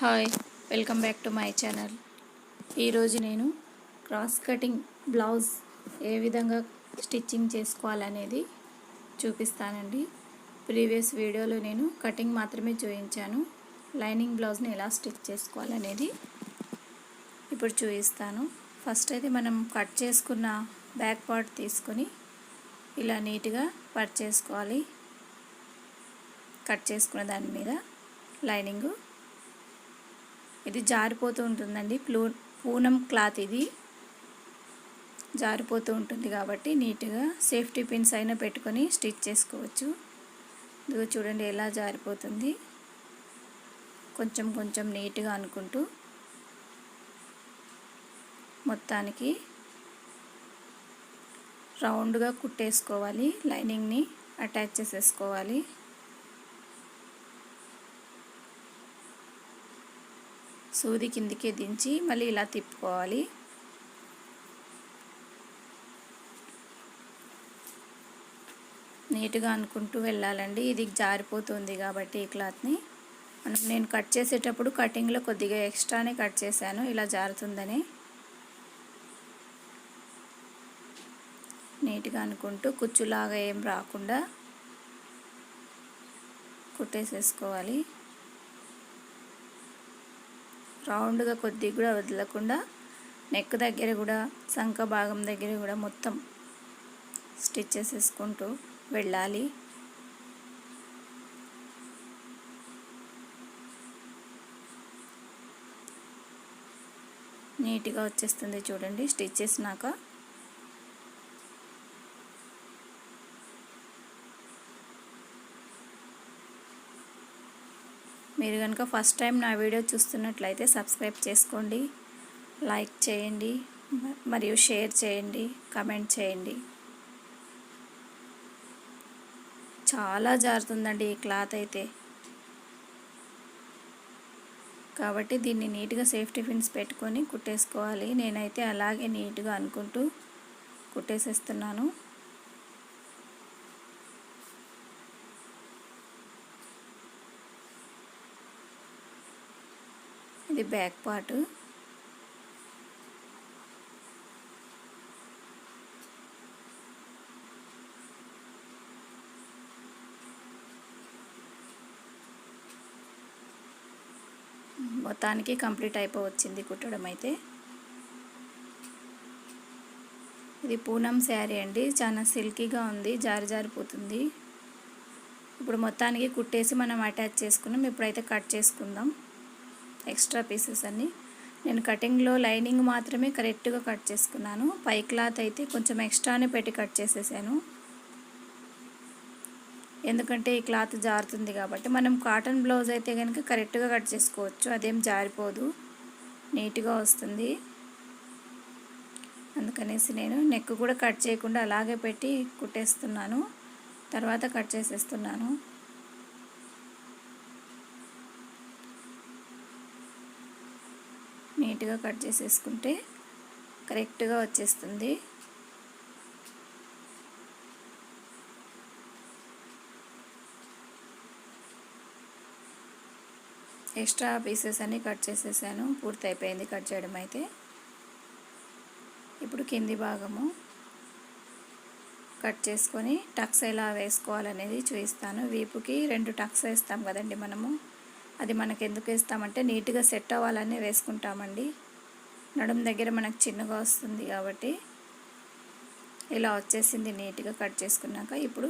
Hi, welcome back to my channel. ఈరోజు నేను cross cutting blouse ఏ విధంగా స్టిచ్చింగ్ చేసుకోవాలనేది చూపిస్తానండి. ప్రీవియస్ వీడియోలో నేను కటింగ్ మాత్రమే చూపించాను. లైనింగ్ బ్లౌజ్ని ఎలా స్టిచ్ చేసుకోవాలనేది ఇప్పుడు చూపిస్తాను. ఫస్ట్ అయితే మనం కట్ చేసుకున్న బ్యాక్ పార్ట్ తీసుకొని ఇలా నీట్గా కట్ చేసుకోవాలి. కట్ చేసుకున్న దాని మీద లైనింగు ఇది జారిపోతూ ఉంటుందండి. పూనం క్లాత్ ఇది జారిపోతూ ఉంటుంది కాబట్టి నీట్గా సేఫ్టీ పిన్స్ అయినా పెట్టుకొని స్టిచ్ చేసుకోవచ్చు. ఇదిగో చూడండి ఎలా జారిపోతుంది. కొంచెం కొంచెం నీట్గా అనుకుంటూ మొత్తానికి రౌండ్గా కుట్టేసుకోవాలి. లైనింగ్ని అటాచ్ చేసేసుకోవాలి. సూది కిందికి దించి మళ్ళీ ఇలా తిప్పుకోవాలి. నీట్గా అనుకుంటూ వెళ్ళాలండి. ఇది జారిపోతుంది కాబట్టి ఈ క్లాత్ని నేను కట్ చేసేటప్పుడు కటింగ్లో కొద్దిగా ఎక్స్ట్రానే కట్ చేశాను, ఇలా జారుతుందని. నీట్గా అనుకుంటూ కుచ్చులాగా ఏం రాకుండా కుట్టేసేసుకోవాలి. రౌండ్గా కొద్దిగా కూడా వదలకుండా నెక్ దగ్గర కూడా సంక భాగం దగ్గర కూడా మొత్తం స్టిచ్ చేసేసుకుంటూ వెళ్ళాలి. నీట్గా వచ్చేస్తుంది చూడండి స్టిచ్ చేసినాక. మీరు కనుక ఫస్ట్ టైం నా వీడియో చూస్తున్నట్లయితే సబ్స్క్రైబ్ చేసుకోండి, లైక్ చేయండి, మరియు షేర్ చేయండి, కమెంట్ చేయండి. చాలా జారుతుందండి ఈ క్లాత్ అయితే, కాబట్టి దీన్ని నీట్గా సేఫ్టీ పిన్స్ పెట్టుకొని కుట్టేసుకోవాలి. నేనైతే అలాగే నీట్గా అనుకుంటూ కుట్టేసేస్తున్నాను. ఇది బ్యాక్ పార్ట్. మొత్తానికి కంప్లీట్ అయిపోవచ్చింది కుట్టడం అయితే. ఇది పూనం శారీ అండి, చాలా సిల్కీగా ఉంది, జారిపోతుంది. ఇప్పుడు మొత్తానికి కుట్టేసి మనం అటాచ్ చేసుకున్నాం. ఇప్పుడైతే కట్ చేసుకుందాం ఎక్స్ట్రా పీసెస్ అన్నీ. నేను కటింగ్లో లైనింగ్ మాత్రమే కరెక్ట్గా కట్ చేసుకున్నాను. పై క్లాత్ అయితే కొంచెం ఎక్స్ట్రానే పెట్టి కట్ చేసేసాను, ఎందుకంటే ఈ క్లాత్ జారుతుంది కాబట్టి. మనం కాటన్ బ్లౌజ్ అయితే కనుక కరెక్ట్గా కట్ చేసుకోవచ్చు, అదేం జారిపోదు, నీట్గా వస్తుంది. అందుకనేసి నేను నెక్ కూడా కట్ చేయకుండా అలాగే పెట్టి కుట్టేస్తున్నాను, తర్వాత కట్ చేసేస్తున్నాను. నీట్గా కట్ చేసేసుకుంటే కరెక్ట్గా వచ్చేస్తుంది. ఎక్స్ట్రా పీసెస్ అన్నీ కట్ చేసేసాను, పూర్తి అయిపోయింది కట్ చేయడం అయితే. ఇప్పుడు కింది భాగము కట్ చేసుకొని టక్స్ ఎలా వేసుకోవాలనేది చూపిస్తాను. వీపుకి 2 టక్స్ వేస్తాం కదండి మనము, అది మనకు ఎందుకు వేస్తామంటే నీట్గా సెట్ అవ్వాలని వేసుకుంటామండి. నడుం దగ్గర మనకు చిన్నగా వస్తుంది కాబట్టి. ఇలా వచ్చేసింది నీట్గా కట్ చేసుకున్నాక. ఇప్పుడు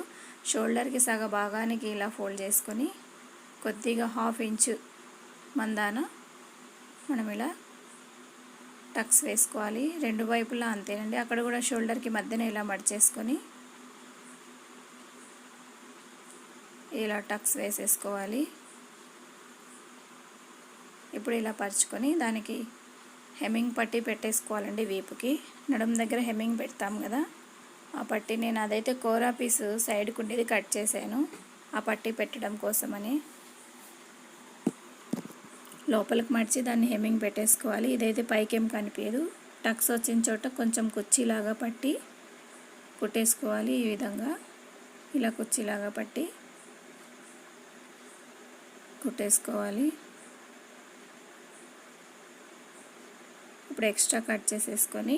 షోల్డర్కి సగ భాగానికి ఇలా ఫోల్డ్ చేసుకొని కొద్దిగా 1/2 ఇంచు మందాన మనం ఇలా టక్స్ వేసుకోవాలి. 2 వైపులా అంతేనండి. అక్కడ కూడా షోల్డర్కి మధ్యన ఇలా మడిచేసుకొని ఇలా టక్స్ వేసేసుకోవాలి. ఇప్పుడు ఇలా పరుచుకొని దానికి హెమ్మింగ్ పట్టీ పెట్టేసుకోవాలండి. వీపుకి నడుం దగ్గర హెమ్మింగ్ పెడతాం కదా, ఆ పట్టీ నేను అదైతే కోరా పీసు సైడ్కి ఉండేది కట్ చేశాను, ఆ పట్టీ పెట్టడం కోసమని. లోపలికి మడిచి దాన్ని హెమ్మింగ్ పెట్టేసుకోవాలి. ఇదైతే పైకేం కనిపించదు. టక్స్ వచ్చిన చోట కొంచెం కుర్చీలాగా పట్టి కుట్టేసుకోవాలి. ఈ విధంగా ఇలా కుర్చీలాగా పట్టి కుట్టేసుకోవాలి. ఇప్పుడు ఎక్స్ట్రా కట్ చేసేసుకొని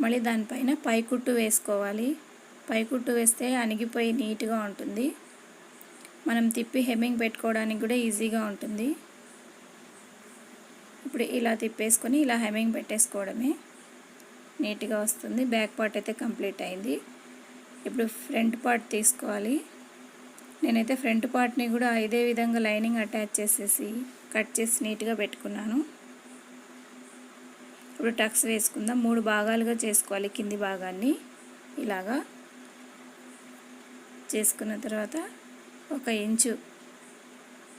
మళ్ళీ దానిపైన పైకుట్టు వేసుకోవాలి. పైకుట్టు వేస్తే అణిగిపోయి నీట్గా ఉంటుంది. మనం తిప్పి హెమ్మింగ్ పెట్టుకోవడానికి కూడా ఈజీగా ఉంటుంది. ఇప్పుడు ఇలా తిప్పేసుకొని ఇలా హెమ్మింగ్ పెట్టేసుకోవడమే, నీట్గా వస్తుంది. బ్యాక్ పార్ట్ అయితే కంప్లీట్ అయింది. ఇప్పుడు ఫ్రంట్ పార్ట్ తీసుకోవాలి. నేనైతే ఫ్రంట్ పార్ట్ని కూడా ఇదే విధంగా లైనింగ్ అటాచ్ చేసేసి కట్ చేసి నీట్గా పెట్టుకున్నాను. ఇప్పుడు టక్స్ వేసుకుందాం. 3 భాగాలుగా చేసుకోవాలి. కింది భాగాన్ని ఇలాగా చేసుకున్న తర్వాత 1 ఇంచు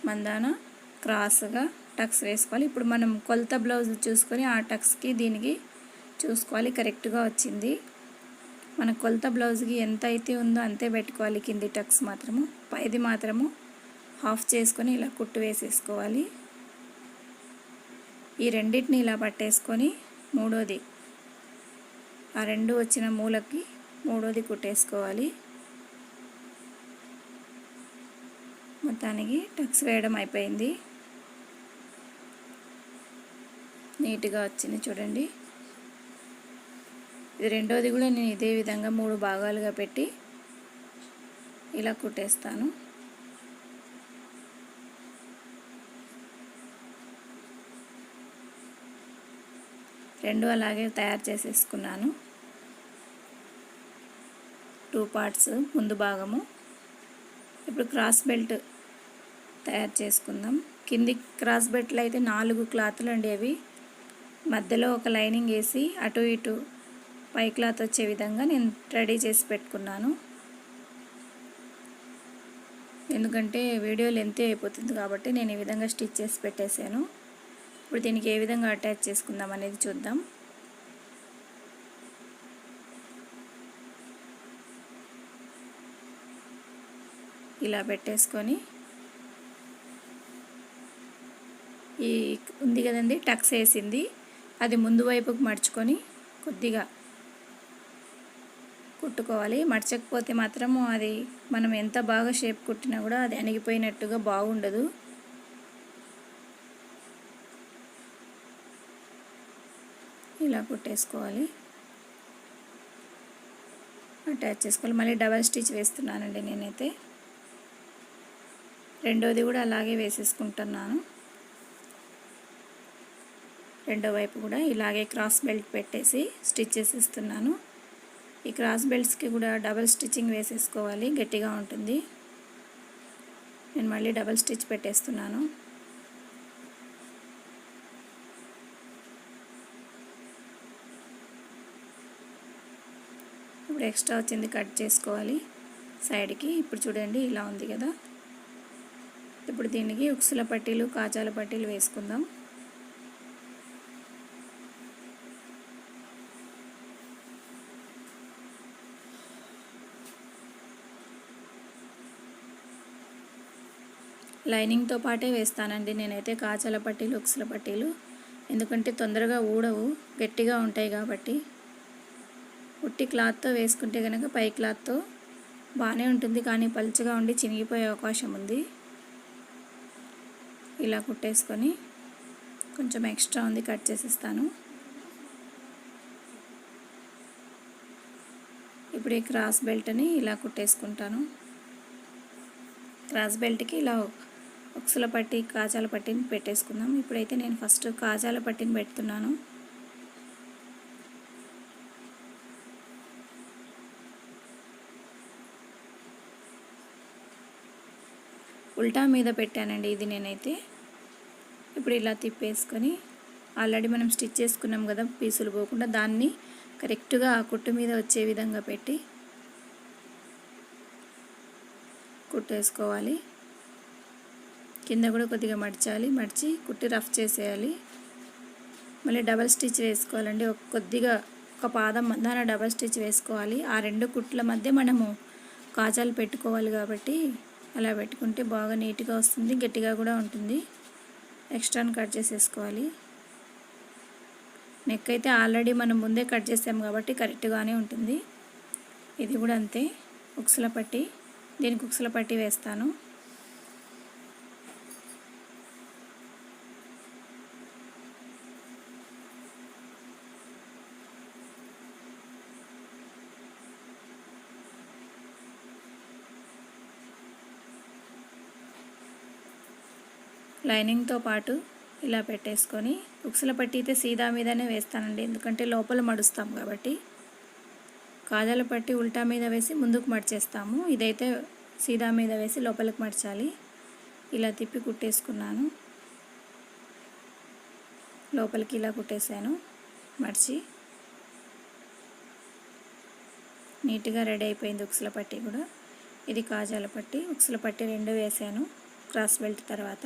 మందాన క్రాస్గా టక్స్ వేసుకోవాలి. ఇప్పుడు మనం కొలత బ్లౌజ్ చూసుకొని ఆ టక్స్కి దీనికి చూసుకోవాలి, కరెక్ట్గా వచ్చింది. మన కొలత బ్లౌజ్కి ఎంత అయితే ఉందో అంతే పెట్టుకోవాలి. కింది టక్స్ మాత్రము, పైది మాత్రము హాఫ్ చేసుకొని ఇలా కుట్టు వేసేసుకోవాలి. ఈ రెండింటిని ఇలా పట్టేసుకొని మూడోది ఆ 2 వచ్చిన మూలకి మూడోది కుట్టేసుకోవాలి. మొత్తానికి టక్స్ వేయడం అయిపోయింది. నీట్గా వచ్చింది చూడండి. ఇది రెండోది కూడా నేను ఇదే విధంగా 3 భాగాలుగా పెట్టి ఇలా కుట్టేస్తాను. రెండు అలాగే తయారు చేసేసుకున్నాను. 2 పార్ట్స్ ముందు భాగము. ఇప్పుడు క్రాస్ బెల్ట్ తయారు చేసుకుందాం. కింది క్రాస్ బెల్ట్లు అయితే 4 క్లాతులు అండి. అవి మధ్యలో ఒక లైనింగ్ వేసి అటు ఇటు పై క్లాత్ వచ్చే విధంగా నేను రెడీ చేసి పెట్టుకున్నాను. ఎందుకంటే వీడియో లెంత్ అయిపోతుంది కాబట్టి నేను ఈ విధంగా స్టిచ్ చేసి పెట్టేశాను. ఇప్పుడు దీనికి ఏ విధంగా అటాచ్ చేసుకుందాం అనేది చూద్దాం. ఇలా పెట్టేసుకొని ఈ ఉంది కదండి టక్స్ వేసింది, అది ముందు వైపుకు మడుచుకొని కొద్దిగా కుట్టుకోవాలి. మడచకపోతే మాత్రము అది మనం ఎంత బాగా షేప్ కుట్టినా కూడా అది అణిగిపోయినట్టుగా బాగుండదు. ఇలా కుట్టేసుకోవాలి, అటాచ్ చేసుకోవాలి. మళ్ళీ డబల్ స్టిచ్ వేస్తున్నానండి నేనైతే. రెండోది కూడా అలాగే వేసేసుకుంటున్నాను. రెండో వైపు కూడా ఇలాగే క్రాస్ బెల్ట్ పెట్టేసి స్టిచ్ చేసేస్తున్నాను. ఈ క్రాస్ బెల్ట్స్కి కూడా డబల్ స్టిచ్చింగ్ వేసేసుకోవాలి, గట్టిగా ఉంటుంది. నేను మళ్ళీ డబల్ స్టిచ్ పెట్టేస్తున్నాను. ఇప్పుడు ఎక్స్ట్రా వచ్చింది కట్ చేసుకోవాలి సైడ్కి. ఇప్పుడు చూడండి ఇలా ఉంది కదా. ఇప్పుడు దీనికి ఉక్సుల పట్టీలు కాజాల పట్టీలు వేసుకుందాం. లైనింగ్తో పాటే వేస్తానండి నేనైతే కాజాల పట్టీలు ఉక్సుల పట్టీలు, ఎందుకంటే తొందరగా ఊడవు, గట్టిగా ఉంటాయి కాబట్టి. ఉట్టి క్లాత్తో వేసుకుంటే కనుక పై క్లాత్తో బాగానే ఉంటుంది, కానీ పలుచగా ఉండి చినిగిపోయే అవకాశం ఉంది. ఇలా కుట్టేసుకొని కొంచెం ఎక్స్ట్రా ఉంది కట్ చేసేస్తాను. ఇప్పుడు ఈ క్రాస్ బెల్ట్ని ఇలా కుట్టేసుకుంటాను. క్రాస్ బెల్ట్కి ఇలా ఉక్సుల పట్టీ కాజాల పట్టీని పెట్టేసుకుందాం. ఇప్పుడైతే నేను ఫస్ట్ కాజాల పట్టీని పెడుతున్నాను. ఉల్టా మీద పెట్టానండి ఇది నేనైతే. ఇప్పుడు ఇలా తిప్పేసుకొని ఆల్రెడీ మనం స్టిచ్ చేసుకున్నాం కదా పీసులు పోకుండా, దాన్ని కరెక్ట్గా ఆ కుట్టు మీద వచ్చే విధంగా పెట్టి కుట్టేసుకోవాలి. కింద కూడా కొద్దిగా మడిచాలి, మడిచి కుట్టి రఫ్ చేసేయాలి. మళ్ళీ డబల్ స్టిచ్ వేసుకోవాలండి. కొద్దిగా ఒక పాదం మందాన డబల్ స్టిచ్ వేసుకోవాలి. ఆ 2 కుట్ల మధ్య మనము కాజాలు పెట్టుకోవాలి కాబట్టి అలా పెట్టుకుంటే బాగా నీట్గా వస్తుంది, గట్టిగా కూడా ఉంటుంది. ఎక్స్ట్రాని కట్ చేసేసుకోవాలి. నెక్ అయితే ఆల్రెడీ మనం ముందే కట్ చేసాం కాబట్టి కరెక్ట్గానే ఉంటుంది. ఇది కూడా అంతే, ఉక్సుల పట్టీ. దీనికి ఉక్సుల పట్టీ వేస్తాను. లైనింగ్తో పాటు ఇలా పెట్టేసుకొని ఉక్సుల పట్టి అయితే సీదా మీదనే వేస్తానండి, ఎందుకంటే లోపల మడుస్తాం కాబట్టి. కాజాల పట్టి ఉల్టా మీద వేసి ముందుకు మడిచేస్తాము, ఇదైతే సీదా మీద వేసి లోపలికి మడచాలి. ఇలా తిప్పి కుట్టేసుకున్నాను, లోపలికి ఇలా కుట్టేసాను మడిచి. నీట్గా రెడీ అయిపోయింది ఉక్సుల పట్టి కూడా. ఇది కాజాల పట్టి, ఉక్సుల పట్టి 2 వేసాను క్రాస్ బెల్ట్ తర్వాత.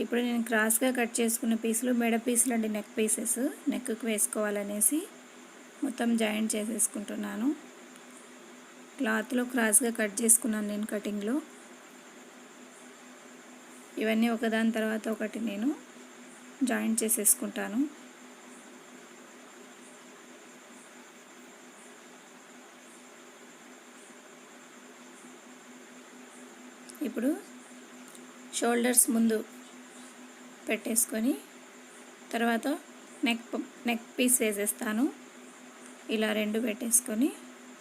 ఇప్పుడు నేను క్రాస్గా కట్ చేసుకున్న పీసులు మెడ పీసులు అండి, నెక్ పీసెస్, నెక్కు వేసుకోవాలనేసి మొత్తం జాయింట్ చేసేసుకుంటున్నాను. క్లాత్లో క్రాస్గా కట్ చేసుకున్నాను నేను కటింగ్లో. ఇవన్నీ ఒకదాని తర్వాత ఒకటి నేను జాయింట్ చేసేసుకుంటాను. ఇప్పుడు షోల్డర్స్ ముందు పెట్టేసుకొని తర్వాత నెక్ పీస్ వేసేస్తాను. ఇలా 2 పెట్టేసుకొని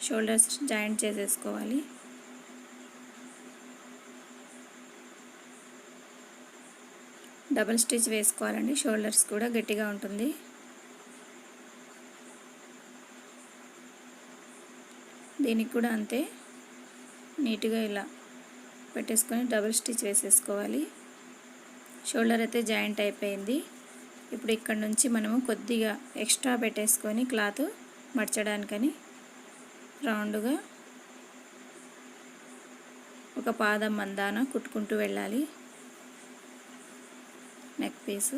షోల్డర్స్ జాయింట్ చేసేసుకోవాలి. డబుల్ స్టిచ్ వేసుకోవాలండి, షోల్డర్స్ కూడా గట్టిగా ఉంటుంది. దీనికి కూడా అంతే, నీట్గా ఇలా పెట్టేసుకొని డబుల్ స్టిచ్ వేసేసుకోవాలి. షోల్డర్ అయితే జాయింట్ అయిపోయింది. ఇప్పుడు ఇక్కడ నుంచి మనము కొద్దిగా ఎక్స్ట్రా పెట్టేసుకొని క్లాత్ మడచడానికని రౌండ్గా ఒక పాదం మందాన కుట్టుకుంటూ వెళ్ళాలి. నెక్ పీసు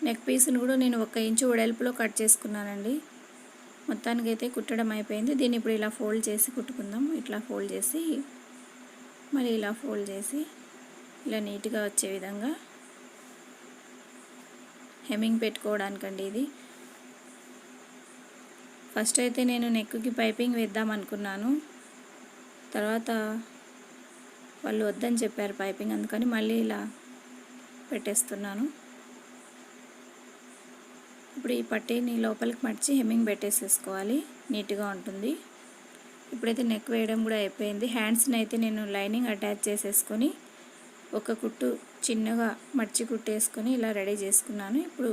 నెక్ పీస్ని కూడా నేను 1 ఇంచు వెడల్పులో కట్ చేసుకున్నానండి. మొత్తానికైతే కుట్టడం అయిపోయింది. దీన్ని ఇప్పుడు ఇలా ఫోల్డ్ చేసి కుట్టుకుందాం. ఇట్లా ఫోల్డ్ చేసి మళ్ళీ ఇలా ఫోల్డ్ చేసి ఇలా నీట్గా వచ్చే విధంగా హెమ్మింగ్ పెట్టుకోవడానికండి ఇది. ఫస్ట్ అయితే నేను నెక్కి పైపింగ్ వేద్దాం అనుకున్నాను, తర్వాత వాళ్ళు వద్దని చెప్పారు పైపింగ్, అందుకని మళ్ళీ ఇలా పెట్టేస్తున్నాను. ఇప్పుడు ఈ పట్టీని లోపలికి మడిచి హెమ్మింగ్ పెట్టేసేసుకోవాలి, నీట్గా ఉంటుంది. ఇప్పుడైతే నెక్ వేయడం కూడా అయిపోయింది. హ్యాండ్స్ని అయితే నేను లైనింగ్ అటాచ్ చేసేసుకొని ఒక కుట్టు చిన్నగా మడిచి కుట్టేసుకొని ఇలా రెడీ చేసుకున్నాను. ఇప్పుడు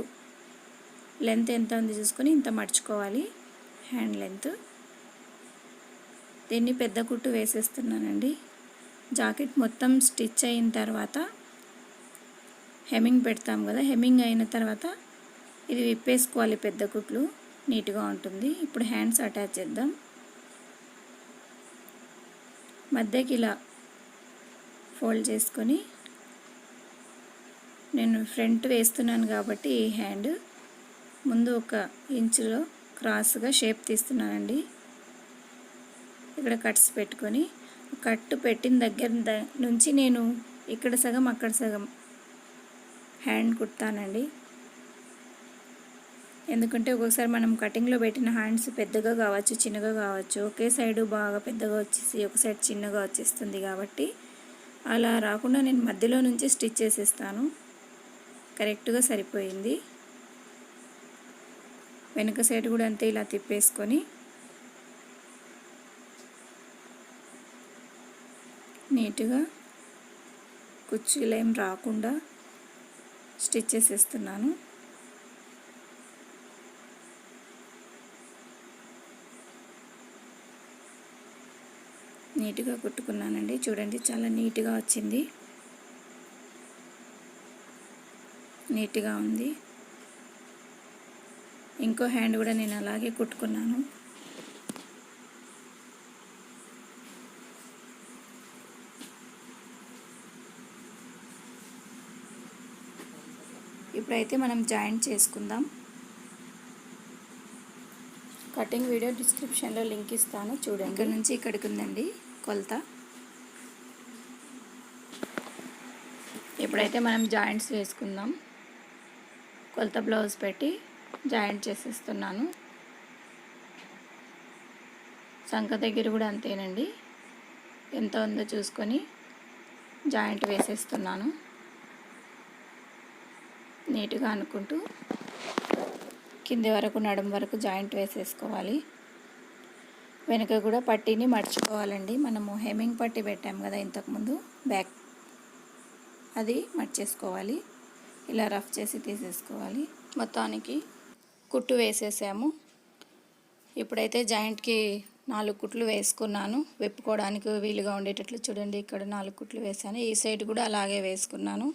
లెంత్ ఎంత ఉంది చూసుకొని ఇంత మడుచుకోవాలి, హ్యాండ్ లెంత్. దీన్ని పెద్ద కుట్టు వేసేస్తున్నానండి. జాకెట్ మొత్తం స్టిచ్ అయిన తర్వాత హెమ్మింగ్ పెడతాం కదా, హెమ్మింగ్ అయిన తర్వాత ఇది విప్పేసుకోవాలి పెద్ద కుట్లు, నీట్గా ఉంటుంది. ఇప్పుడు హ్యాండ్స్ అటాచ్ చేద్దాం. మధ్యకి ఇలా ఫోల్డ్ చేసుకొని నేను ఫ్రంట్ వేస్తున్నాను కాబట్టి ఈ హ్యాండ్ ముందు 1 ఇంచులో క్రాస్గా షేప్ తీస్తున్నానండి. ఇక్కడ కట్స్ పెట్టుకొని కట్ పెట్టిన దగ్గర నుంచి నేను ఇక్కడ సగం అక్కడ సగం హ్యాండ్ కుడతానండి. ఎందుకంటే ఒక్కొక్కసారి మనం కటింగ్లో పెట్టిన హ్యాండ్స్ పెద్దగా కావచ్చు, చిన్నగా కావచ్చు, ఒకే సైడు బాగా పెద్దగా వచ్చేసి ఒక సైడ్ చిన్నగా వచ్చేస్తుంది. కాబట్టి అలా రాకుండా నేను మధ్యలో నుంచి స్టిచ్ చేసేస్తాను. కరెక్ట్గా సరిపోయింది. వెనుక సైడ్ కూడా అంతే, ఇలా తిప్పేసుకొని నీట్గా కుర్చీలేం రాకుండా స్టిచ్ చేసేస్తున్నాను. నీట్గా కుట్టుకున్నానండి, చూడండి చాలా నీట్గా వచ్చింది, నీట్గా ఉంది. ఇంకో హ్యాండ్ కూడా నేను అలాగే కుట్టుకున్నాను. ఇప్పుడైతే మనం జాయింట్ చేసుకుందాం. కటింగ్ వీడియో డిస్క్రిప్షన్లో లింక్ ఇస్తాను, చూడండి. ఇక్కడ నుంచి ఇక్కడికి ఉందండి కొలత. ఇప్పుడైతే మనం జాయింట్స్ వేసుకుందాం. కొలత బ్లౌజ్ పెట్టి జాయింట్ చేసేస్తున్నాను. సంక దగ్గర కూడా అంతేనండి, ఎంత ఉందో చూసుకొని జాయింట్ వేసేస్తున్నాను. నీట్గా అనుకుంటూ కింది వరకు నడుం వరకు జాయింట్ వేసేసుకోవాలి. వెనుక కూడా పట్టీని మర్చుకోవాలండి. మనము హెమ్మింగ్ పట్టీ పెట్టాము కదా ఇంతకుముందు బ్యాక్, అది మర్చేసుకోవాలి. ఇలా రఫ్ చేసి తీసేసుకోవాలి. మొత్తానికి కుట్టు వేసేసాము. ఇప్పుడైతే జాయింట్కి 4 కుట్లు వేసుకున్నాను. విప్పుకోవడానికి వీలుగా ఉండేటట్లు చూడండి. ఇక్కడ 4 కుట్లు వేసాను. ఈ సైడ్ కూడా అలాగే వేసుకున్నాను.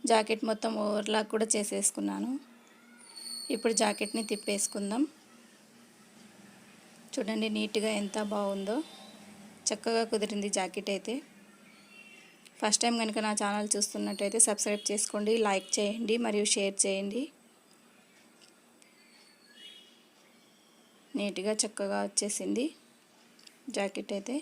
జాకెట్ మొత్తం ఓవర్లాక్ కూడా చేసేసుకున్నాను. ఇప్పుడు జాకెట్ని తిప్పేసుకుందాం. చూడండి నీట్గా ఎంత బాగుందో, చక్కగా కుదిరింది జాకెట్ అయితే. ఫస్ట్ టైం కనుక నా ఛానల్ చూస్తున్నట్టయితే సబ్స్క్రైబ్ చేసుకోండి, లైక్ చేయండి మరియు షేర్ చేయండి. నీట్గా చక్కగా వచ్చేసింది జాకెట్ అయితే.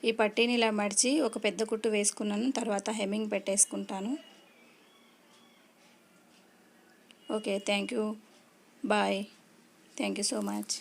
ఈ పట్టీని ఇలా మడిచి ఒక పెద్ద కుట్టు వేసుకున్నాను. తర్వాత హెమ్మింగ్ పెట్టేసుకుంటాను. Okay, thank you, bye, thank you so much.